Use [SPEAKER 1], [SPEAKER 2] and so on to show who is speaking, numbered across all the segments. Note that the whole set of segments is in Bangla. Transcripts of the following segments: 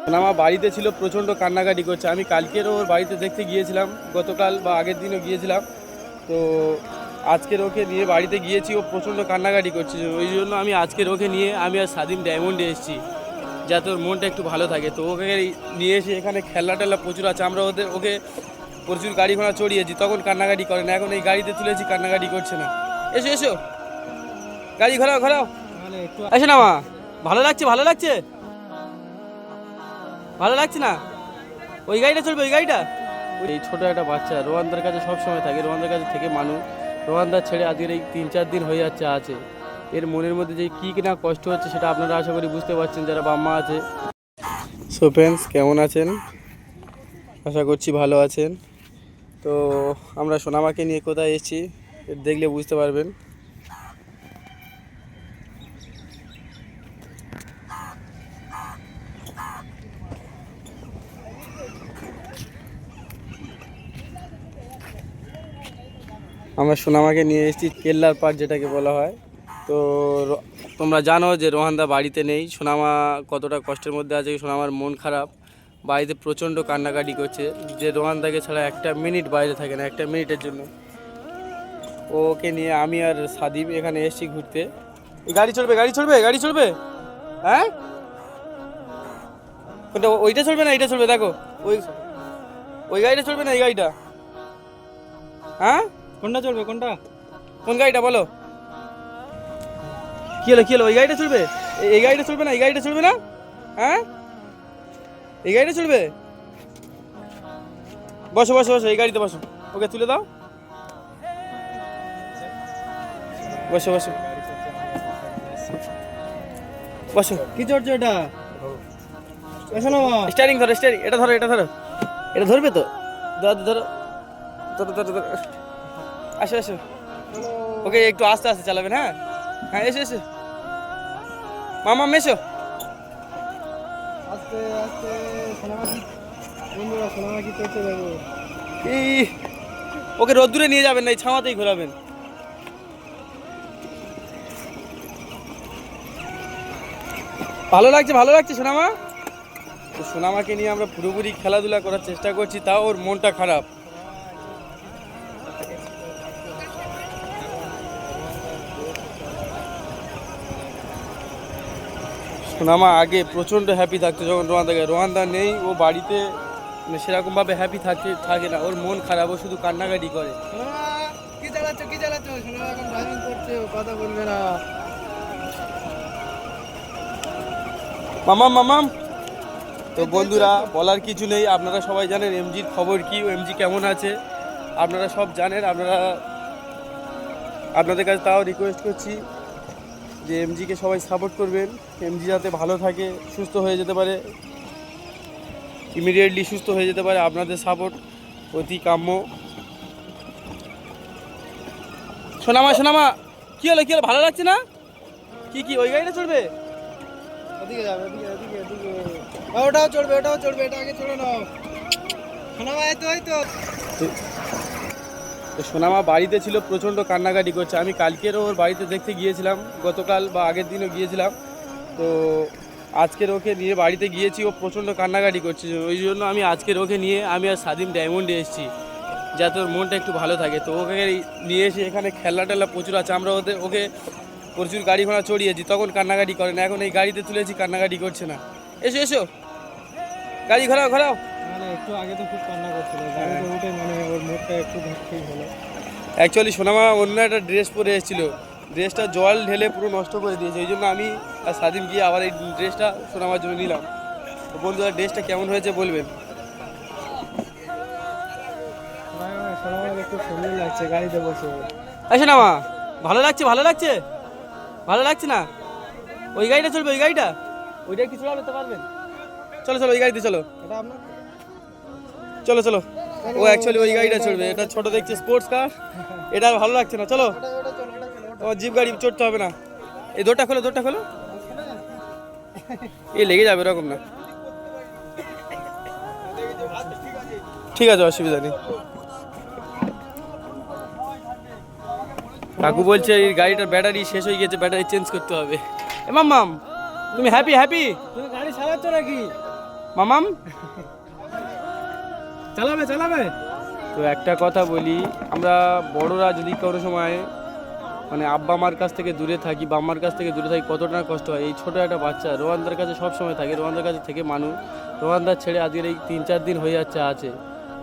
[SPEAKER 1] আমার বাড়িতে ছিল, প্রচণ্ড কান্নাকাটি করছে। আমি কালকেরও ওর বাড়িতে দেখতে গিয়েছিলাম, গতকাল বা আগের দিনও গিয়েছিলাম। তো আজকের ওকে নিয়ে বাড়িতে গিয়েছি, ও প্রচণ্ড কান্নাকাটি করছে। ওই জন্য আমি আজকের ওকে নিয়ে আমি আর স্বাধীন ডায়মন্ডে এসেছি, যাতে ওর মনটা একটু ভালো থাকে। তো ওকে নিয়ে এসে এখানে খেলনা টেলনা প্রচুর আছে, আমরা ওকে প্রচুর গাড়ি ঘোড়া চড়িয়েছি, তখন কান্নাকাটি করে না। এখন এই গাড়িতে তুলেছি, কান্নাকাটি করছে না। এসো এসো, গাড়ি ঘোরাও ঘোরাও, এসো না মা। ভালো লাগছে, ভালো লাগছে, ভালো লাগছে না? ওই গাড়িটা চলবে, ওই গাড়িটা। এই ছোট একটা বাচ্চা রোহানদার কাছে সব সময় থাকে, রোহানদার কাছে থেকে মানুষ রোহানদার ছেড়ে আজকের এই 3-4 দিন হয়ে যাচ্ছে আছে। এর মনের মধ্যে যে কী কিনা কষ্ট হচ্ছে সেটা আপনারা আশা করি বুঝতে পারছেন যারা বাম্মা আছে। সো ফ্রেন্ডস, কেমন আছেন? আশা করছি ভালো আছেন। তো আমরা সোনামাকে নিয়ে কোথায় এসেছি দেখলে বুঝতে পারবেন। আমরা সোনামাকে নিয়ে এসেছি কেল্লার পাড়, যেটাকে বলা হয়। তো তোমরা জানো যে রোহানদা বাড়িতে নেই, সোনামা কতটা কষ্টের মধ্যে আছে। সোনামার মন খারাপ, বাড়িতে প্রচণ্ড কান্নাকাটি করছে যে রোহানদাকে ছাড়া একটা মিনিট বাইরে থাকে না, একটা মিনিটের জন্য। ওকে নিয়ে আমি আর সাদিম এখানে এসেছি ঘুরতে। গাড়ি চলবে, গাড়ি চলবে, গাড়ি চলবে। হ্যাঁ, কোনটা? ওইটা চলবে না, এইটা চলবে। দেখো, ওই ওই গাড়িটা চলবে না, এই গাড়িটা। হ্যাঁ,
[SPEAKER 2] কোনটা চলবে? কোনটা?
[SPEAKER 1] কোন গাড়িটা বলো? কি হলো, কি হলো? ওই গাড়িটা চলবে? এই গাড়িটা চলবে না, এই গাড়িটা চলবে না। হ্যাঁ, এই গাড়িটা চলবে। বসো বসো বসো, এই গাড়িতে বসো। ওকে তুলে দাও, বসো বসো বসো।
[SPEAKER 2] কি চড়ছে এটা? এসো না মা।
[SPEAKER 1] স্টিয়ারিং ধরো, স্টিয়ারিং। এটা ধরো, এটা ধরো, এটা ধরবে তো। ধরো ধরো ধরো ধরো ধরো। আসো আসো। ওকে একটু আস্তে আস্তে চালাবেন। হ্যাঁ হ্যাঁ, এসো এসো মামা, এসো।
[SPEAKER 2] আস্তে আস্তে। সোনামাকি বন্ধুরা, সোনামাকি চড়তে যাবো।
[SPEAKER 1] এই ওকে রোদ্দুরে নিয়ে যাবেন না, এই ছাওয়াতেই ঘোরাবেন। ভালো লাগছে, ভালো লাগছে সোনামা। তো সোনামাকে নিয়ে আমরা পুরোপুরি খেলাধুলা করার চেষ্টা করছি, তাও ওর মনটা খারাপ। সোনামা আগে প্রচণ্ড হ্যাপি থাকতো যখন রোহানদা নেই, ও বাড়িতে সেরকমভাবে হ্যাপি থাকে না। ওর মন খারাপ, ও শুধু কান্নাকাটি করে।
[SPEAKER 2] কি চালাচ্ছ, কি চালাচ্ছ? সোনামা এখন ড্রাইভিং করছে, ও কথা বলবে না।
[SPEAKER 1] মামাম মামাম। তো বন্ধুরা, বলার কিছু নেই, আপনারা সবাই জানেন এমজির খবর কি, এমজি কেমন আছে আপনারা সব জানেন। আপনাদের কাছে তাও রিকোয়েস্ট করছি যে এমজিকে সবাই সাপোর্ট করবেন। এমজি যাতে ভালো থাকে, সুস্থ হয়ে যেতে পারে, ইমিডিয়েটলি সুস্থ হয়ে যেতে পারে। আপনাদের সাপোর্ট অতি কাম্য। সোনামা, সোনামা, কী হলো, কী হলো? ভালো লাগছে না? কি কি ওই গাড়িটা চলবে?
[SPEAKER 2] ওদিকে যাবে, ওদিকে ওদিকে ওদিকে। ওটাও চড়বে, ওটাও চড়বে, এটা আগে চড়ে নাও। সোনামা, এই তো এই তো।
[SPEAKER 1] তো সোনামা বাড়িতে ছিল, প্রচণ্ড কান্নাকাটি করছে। আমি কালকেরও ওর বাড়িতে দেখতে গিয়েছিলাম, গতকাল বা আগের দিনও গিয়েছিলাম। তো আজকের ওকে নিয়ে বাড়িতে গিয়েছি, ও প্রচণ্ড কান্নাকাটি করছে। ওই জন্য আমি আজকের ওকে নিয়ে আমি আর স্বাধীন ডায়মন্ডে এসেছি, যাতে ওর মনটা একটু ভালো থাকে। তো ওকে নিয়ে এসে এখানে খেলনা টেলনা প্রচুর আছে, আমরা ওকে প্রচুর গাড়ি ঘোড়া চড়িয়েছি, তখন কান্নাকাটি করে না। এখন এই গাড়িতে তুলেছি, কান্নাকাটি করছে না। এসো এসো, গাড়ি ঘোরাও ঘোরাও।
[SPEAKER 2] মানে একটু আগে তো খুব কান্না করছিল, গাড়িতে উঠে মানে ওর মুডটা একটু ঠিক হলো।
[SPEAKER 1] অ্যাকচুয়ালি সোনামা অন্য একটা ড্রেস পরে এসেছিলো, ড্রেসটা জল ঢেলে পুরো নষ্ট করে দিয়েছে। ওই জন্য আমি আর স্বাধীন গিয়ে আবার এই ড্রেসটা সোনামার জন্য নিলাম। তো বন্ধুরা, ড্রেসটা কেমন হয়েছে বলবেন।
[SPEAKER 2] সোনামাকে খুব সুন্দর লাগছে গাড়িতে বসে।
[SPEAKER 1] আসো না মা, ভালো লাগছে, ভালো লাগছে, ভালো লাগছে না? ওই গাড়িটা চলবে, ওই গাড়িটা। ওইটা কি চলাতে পারবেন? চলো চলো, ওই গাড়িতে চলো।
[SPEAKER 2] এটা আপনার?
[SPEAKER 1] চলো চলো। ও অ্যাকচুয়ালি ওই গাড়িটা চলবে, এটা ছোট দেখছে স্পোর্টস কার, এটা আর ভালো লাগছে না। চলো,
[SPEAKER 2] ওটা চলো, ওটা চলো।
[SPEAKER 1] ও জিপ গাড়ি চড়তে হবে না। এই দৌড়টা খোলো, দৌড়টা খোলো। এই লেগে যাবে, এরকম না। ঠিক আছে, অসুবিধা নেই। কাকু বলছে এই গাড়িটার ব্যাটারি শেষ হয়ে গেছে, ব্যাটারি চেঞ্জ করতে হবে। এ মাম্মাম, তুমি হ্যাপি হ্যাপি?
[SPEAKER 2] তুমি গাড়ি চালাচ্ছ নাকি?
[SPEAKER 1] মামাম।
[SPEAKER 2] চালাবে চালাবে।
[SPEAKER 1] তো একটা কথা বলি, আমরা বড়রা যদি কোনো সময় মানে আব্বা মার কাছ থেকে দূরে থাকি বা আম্মার কাছ থেকে দূরে থাকি কতটা না কষ্ট হয়। এই ছোটো একটা বাচ্চা রোহানদার কাছে সব সময় থাকে, রোহানদার কাছে থেকে মানুষ, রোহানদার ছেড়ে আজকের এই 3-4 দিন হয়ে যাচ্ছে আছে।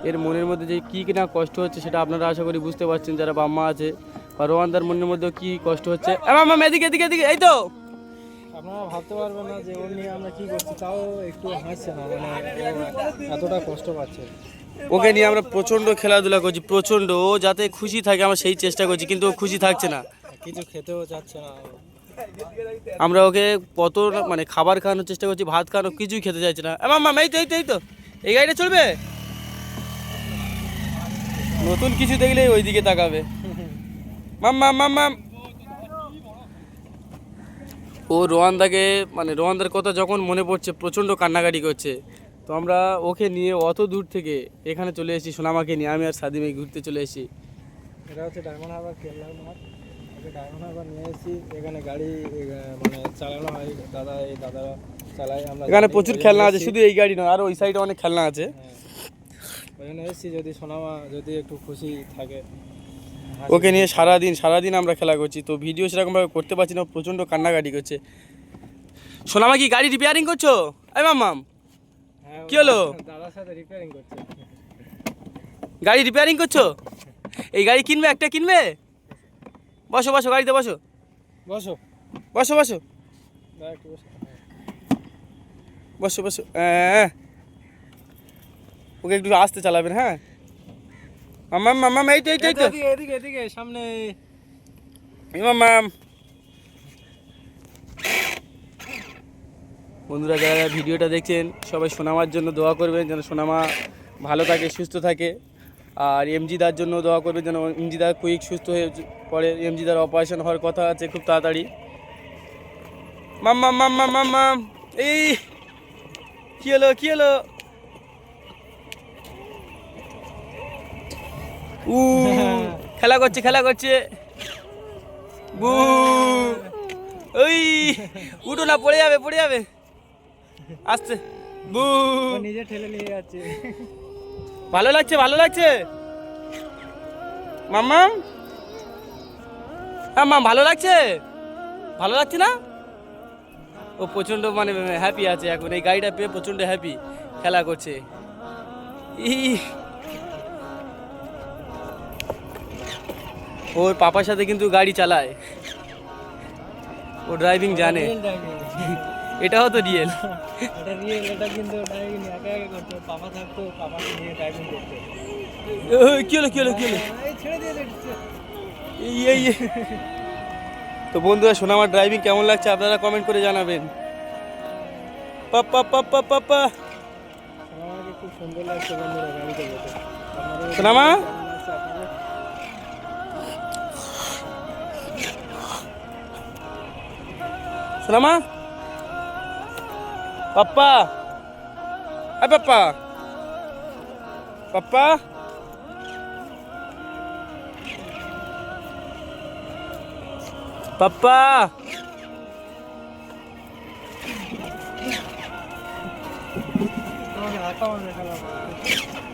[SPEAKER 1] এর মনের মধ্যে যে কী কিনা কষ্ট হচ্ছে সেটা আপনারা আশা করি বুঝতে পারছেন যারা বাম্মা আছে, বা রোহানদার মনের মধ্যেও কী কষ্ট হচ্ছে। মামা এদিকে এদিকে এদিকে, এই তো
[SPEAKER 2] আপনারা ভাবতে পারবেন না যে ওর নিয়ে আমরা কি করছি, তাও একটু হাসছে না, মানে ও এতটা কষ্ট পাচ্ছে।
[SPEAKER 1] ওকে নিয়ে আমরা প্রচণ্ড খেলাধুলা করছি, প্রচণ্ড, ও যাতে খুশি থাকে আমরা সেই চেষ্টা করছি, কিন্তু ও খুশি থাকছে না।
[SPEAKER 2] কিছু খেতেও চাচ্ছে না।
[SPEAKER 1] আমরা ওকে কত মানে খাবার খাওয়ানোর চেষ্টা করছি, ভাত খাওয়ানো, কিছুই খেতে চাইছে না। মামা এই তো এই তো এই তো, এই গাড়িটা চলবে। নতুন কিছু দেখলেই ওইদিকে তাকাবে। মাম্মা মাম্মা। ও রোহানদাকে মানে রোহানদার কথা যখন মনে পড়ছে প্রচণ্ড কান্নাকাটি করছে। তো আমরা ওকে নিয়ে অত দূর থেকে এখানে চলে এসেছি, সোনামাকে নিয়ে আমি আর সাদিমে ঘুরতে চলে এসেছি।
[SPEAKER 2] এটা হচ্ছে ডায়মন্ড হারবার কেল্লার মাঠ। ওকে ডায়মন্ড হারবার নিয়ে এসেছি, এখানে গাড়ি মানে চালানো হয়, এই দাদারা চালায়। আমরা
[SPEAKER 1] এখানে প্রচুর খেলনা আছে, শুধু এই গাড়ি নয়, আর ওই সাইডে অনেক খেলনা আছে।
[SPEAKER 2] ওই জন্য এসেছি, যদি সোনামা যদি একটু খুশি থাকে।
[SPEAKER 1] ওকে নিয়ে সারাদিন আমরা খেলা করছি, তো ভিডিও সেরকমভাবে করতে পারছি না, প্রচণ্ড কান্নাকাটি করছে। সোনামা কি গাড়ি রিপেয়ারিং করছো? এই মাম্মাম কি হলো?
[SPEAKER 2] দাদার সাথে রিপেয়ারিং করছে।
[SPEAKER 1] গাড়ি রিপেয়ারিং করছো? এই গাড়ি কিনবে, একটা কিনবে? বসো বসো, গাড়িতে বসো
[SPEAKER 2] বসো
[SPEAKER 1] বসো বসো
[SPEAKER 2] দাদা, একটু বসো।
[SPEAKER 1] বসো বসো। ওকে একটু আস্তে চালাবেন, হ্যাঁ। মাম্মাম মাম্মাম এই তো এই তো এই তো,
[SPEAKER 2] এদিকে এদিকে এদিকে সামনে।
[SPEAKER 1] মাম্মাম। বন্ধুরা যারা ভিডিওটা দেখছেন সবাই সোনামার জন্য দোয়া করবেন, যেন সোনামা ভালো থাকে, সুস্থ থাকে। আর এমজিদার জন্য দোয়া করবেন, যেন এমজিদার কুইক সুস্থ হয়ে পড়ে। এমজিদার অপারেশন হওয়ার কথা আছে খুব তাড়াতাড়ি। মাম্মাম মাম্মাম মাম্মাম। এই কী হলো কী হলো? খেলা করছে খেলা করছে। বু ওই উঠো না, পড়ে যাবে পড়ে যাবে, আস্তে। বু
[SPEAKER 2] নিজে ঠেলে নিয়ে যাচ্ছে।
[SPEAKER 1] ভালো লাগছে ভালো লাগছে মাম্মাম। হ্যাঁ মাম, ভালো লাগছে ভালো লাগছে না? ও প্রচণ্ড মানে হ্যাপি আছে এখন, এই গাড়িটা পেয়ে প্রচণ্ড হ্যাপি, খেলা করছে। ওর পাপার সাথে কিন্তু গাড়ি চালায়, ও ড্রাইভিং জানে। এটাও তো রিয়েল।
[SPEAKER 2] এটা রিয়েল, এটা কিন্তু ড্রাইভিং একা একা করতো। পাপা থাকতো, পাপাকে নিয়ে ড্রাইভিং করতো।
[SPEAKER 1] কি হলো কি হলো কি হলো?
[SPEAKER 2] এই ছেড়ে দিয়ে দিচ্ছে।
[SPEAKER 1] এই তো বন্ধুরা, সোনামার ড্রাইভিং কেমন লাগছে আপনারা কমেন্ট করে জানাবেন। পাপা পাপা পাপা।
[SPEAKER 2] আমাকে খুব সুন্দর লাগছে বন্ধুরা গাড়িতে বসে।
[SPEAKER 1] সোনামা সোনামা পাপ্পা, আয় পাপ্পা পাপ্পা। পাপ্পা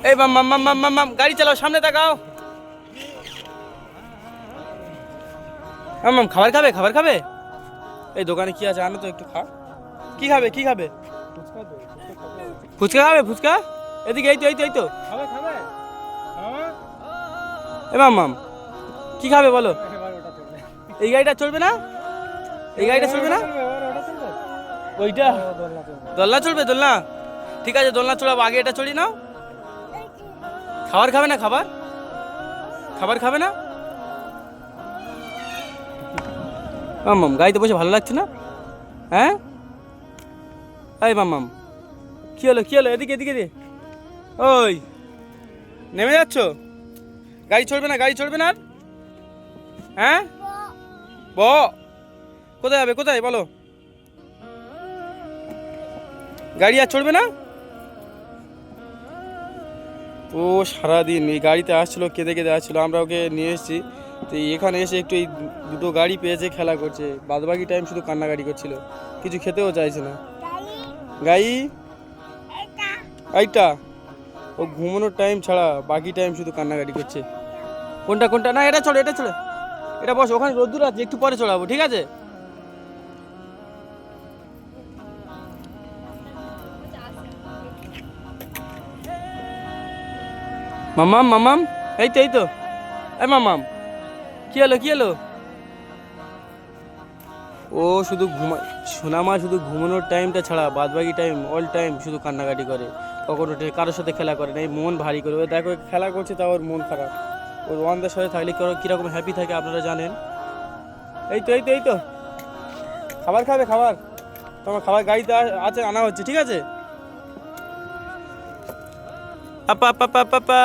[SPEAKER 1] এই মাম মাম মাম মাম মাম, গাড়ি চালাও, সামনে তাকাও। মাম খাবার খাবে খাবার খাবে? এই দোকানে কি আছে আনো তো একটু খা। কি খাবে কি খাবে? ফুচকা খাবে ফুচকা? এদিকে এই তো এই তো এই তো।
[SPEAKER 2] খাবে খাবে
[SPEAKER 1] এ মাম মাম কি খাবে বলো? এই গাড়িটা চলবে না? এই গাড়িটা চলবে না? ওইটা দোলনা চলবে? দোলনা ঠিক আছে, দোলনা চড়াবো, আগে এটা চড়ি নাও। খাবার খাবে না? খাবার খাবার খাবে না? মাম্মাম গাড়িতে বসে ভালো লাগছে না? হ্যাঁ এই মাম্মাম কি হলো কি হলো? এদিকে এদিকে দে। ওই নেমে যাচ্ছ? গাড়ি চলবে না? গাড়ি চলবে না আর? হ্যাঁ কোথায় যাবে? কোথায় বলো? গাড়ি আর চলবে না? ও সারাদিন এই গাড়িতে আসছিলো, কেঁদে কেঁদে আসছিলো, আমরা ওকে নিয়ে এসেছি। তো এখানে এসে একটু এই দুটো গাড়ি পেয়েছে, খেলা করছে, বাদবাকি টাইম শুধু কান্নাকাটি করছিল, কিছু খেতেও চাইছে না। গাড়ি এইটা ও ঘুমানোর টাইম ছাড়া বাকি টাইম শুধু কান্নাকাটি করছে। কোনটা কোনটা? না এটা চলো, এটা চলো, এটা বস, ওখানে রোদ্দুর আছে, একটু পরে চড়াবো, ঠিক আছে? মামাম মামাম, এই তো এই তো, এই মামাম, কি হলো কি হলো? ও শুধু সোনামা শুধু ঘুমানোর টাইমটা ছাড়া বাদ বাকি টাইম অল টাইম শুধু কান্নাকাটি করে। কখনো কারোর সাথে খেলা করে না, এই মন ভারী করে। ও দেখো খেলা করছে তাও ওর মন খারাপ। ওর ওয়ানদের সাথে থাকলে কীরকম হ্যাপি থাকে আপনারা জানেন। এই তো এই তো এই তো, খাবার খাবে? খাবার তোমার খাবার গাড়িতে আছে, আনা হচ্ছে, ঠিক আছে? পাপা পাপা পাপা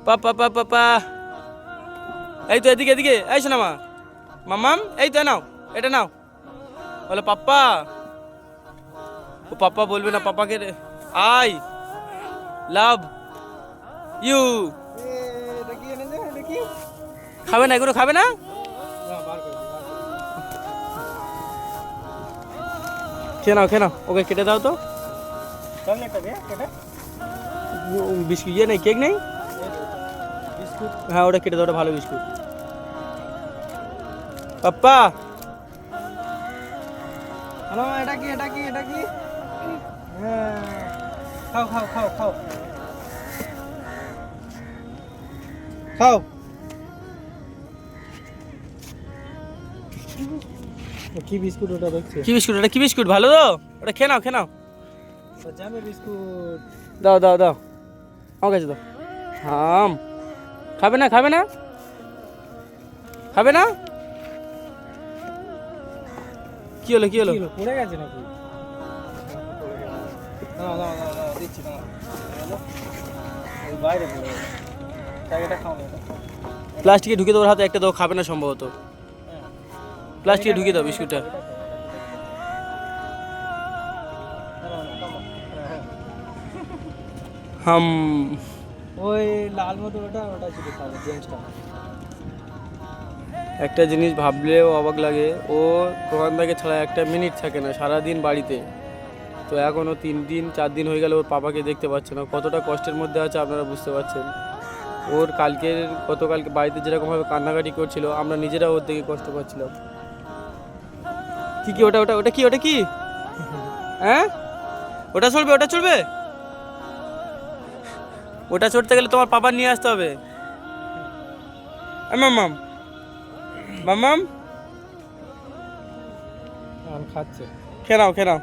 [SPEAKER 1] পাপা পাপা পাপা, এই তো এদিকে এদিকে, এই শোনা মা, মামাম, এই তো নাও, এটা নাও, বলে পাপ্পা। ও পাপ্পা বলবে না, পাপাকে আই লাভ ইউ।
[SPEAKER 2] এটা কি এনেছে? এটা কি?
[SPEAKER 1] খাবে না এগুলো, খাবে না?
[SPEAKER 2] না, বার করে দিই, বার করে দিই।
[SPEAKER 1] খেয়ে নাও খেয়ে নাও, ওকে কেটে দাও তো।
[SPEAKER 2] চকলেটটা দে, কেটে।
[SPEAKER 1] বিস্কুট ইয়ে নেই, কেক নেই?
[SPEAKER 2] বিস্কুট।
[SPEAKER 1] হ্যাঁ ওটা কেটে দাও, ওটা ভালো বিস্কুট। পাপ্পা
[SPEAKER 2] হ্যালো, এটা কি? এটা কি? এটা কি? হ্যাঁ, খাও খাও খাও খাও খাও। কি বিস্কুট ওটা দেখছে?
[SPEAKER 1] কি বিস্কুট? ওটা কি বিস্কুট? ভালো তো? ওটা খেয়ে নাও খেয়ে নাও।
[SPEAKER 2] জ্যামের বিস্কুট।
[SPEAKER 1] দাও দাও দাও, আমার কাছে দাও। হাম, খাবে না খাবে না খাবে না? কি হলো কি হলো?
[SPEAKER 2] পড়ে গেছে নাকি? দাও দাও দাও দাও, দিচ্ছি, দাও। এই বাইরে পড়ে গেছে। এটা খাও না, এটা।
[SPEAKER 1] প্লাস্টিকে ঢুকে দেওয়ার হাতে একটা দাও, খাবে না সম্ভবত। প্লাস্টিকে ঢুকে দাও বিস্কুটটা। হাম,
[SPEAKER 2] ওই লাল মতো ওটা ওটা ছিল খাবে জেন্টসটা।
[SPEAKER 1] একটা জিনিস ভাবলেও অবাক লাগে, ও প্রধানদাকে ছাড়া একটা মিনিট থাকে না সারাদিন বাড়িতে। তো এখনও 3 দিন 4 দিন হয়ে গেল ওর পাপাকে দেখতে পাচ্ছে না। কতটা কষ্টের মধ্যে আছে আপনারা বুঝতে পারছেন। ওর গতকালকে বাড়িতে যেরকমভাবে কান্নাকাটি করছিল, আমরা নিজেরা ওর দেখে কষ্ট পাচ্ছিলাম। কি কি ওটা ওটা ওটা কি? ওটা কি? হ্যাঁ, ওটা চলবে? ওটা চলবে? ওটা চড়তে গেলে তোমার পাপা নিয়ে আসতে হবে। মামাম মামাম,
[SPEAKER 2] খাচ্ছে।
[SPEAKER 1] খেয়ে নাও খেয়ে নাও।